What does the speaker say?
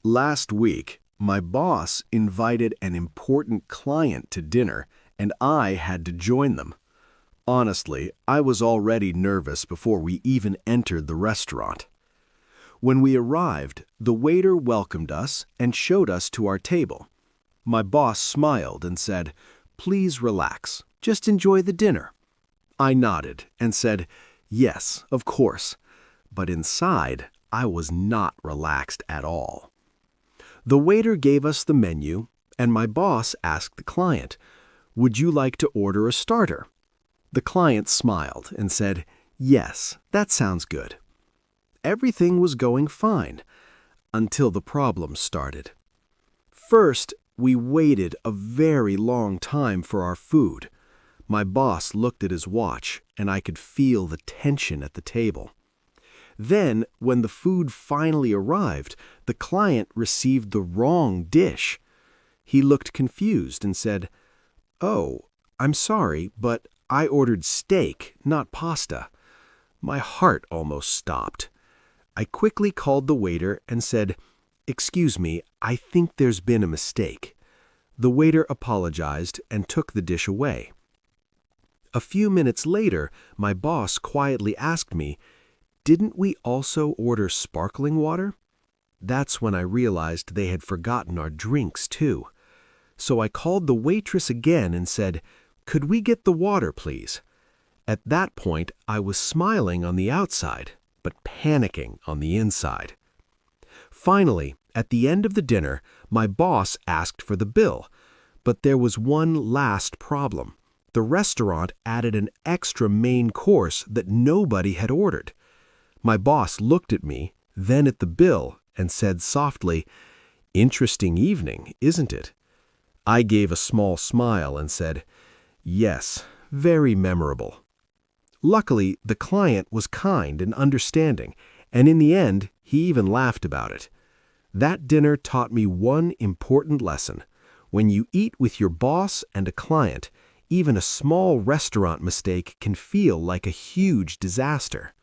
Last week, my boss invited an important client to dinner, and I had to join them. Honestly, I was already nervous before we even entered the restaurant. When we arrived, the waiter welcomed us and showed us to our table. My boss smiled and said, "Please relax, just enjoy the dinner." I nodded and said, "Yes, of course." But inside, I was not relaxed at all. The waiter gave us the menu, and my boss asked the client, "Would you like to order a starter?" The client smiled and said, "Yes, that sounds good." Everything was going fine until the problem started. First, we waited a very long time for our food. My boss looked at his watch, and I could feel the tension at the table. Then, when the food finally arrived, the client received the wrong dish. He looked confused and said, "Oh, I'm sorry, but I ordered steak, not pasta." My heart almost stopped. I quickly called the waiter and said, "Excuse me, I think there's been a mistake." The waiter apologized and took the dish away. A few minutes later, my boss quietly asked me, "Didn't we also order sparkling water?" That's when I realized they had forgotten our drinks too. So I called the waitress again and said, "Could we get the water, please?" At that point, I was smiling on the outside, but panicking on the inside. Finally, at the end of the dinner, my boss asked for the bill, but there was one last problem. The restaurant added an extra main course that nobody had ordered. My boss looked at me, then at the bill, and said softly, "Interesting evening, isn't it?" I gave a small smile and said, "Yes, very memorable." Luckily, the client was kind and understanding, and in the end, he even laughed about it. That dinner taught me one important lesson. When you eat with your boss and a client, even a small restaurant mistake can feel like a huge disaster.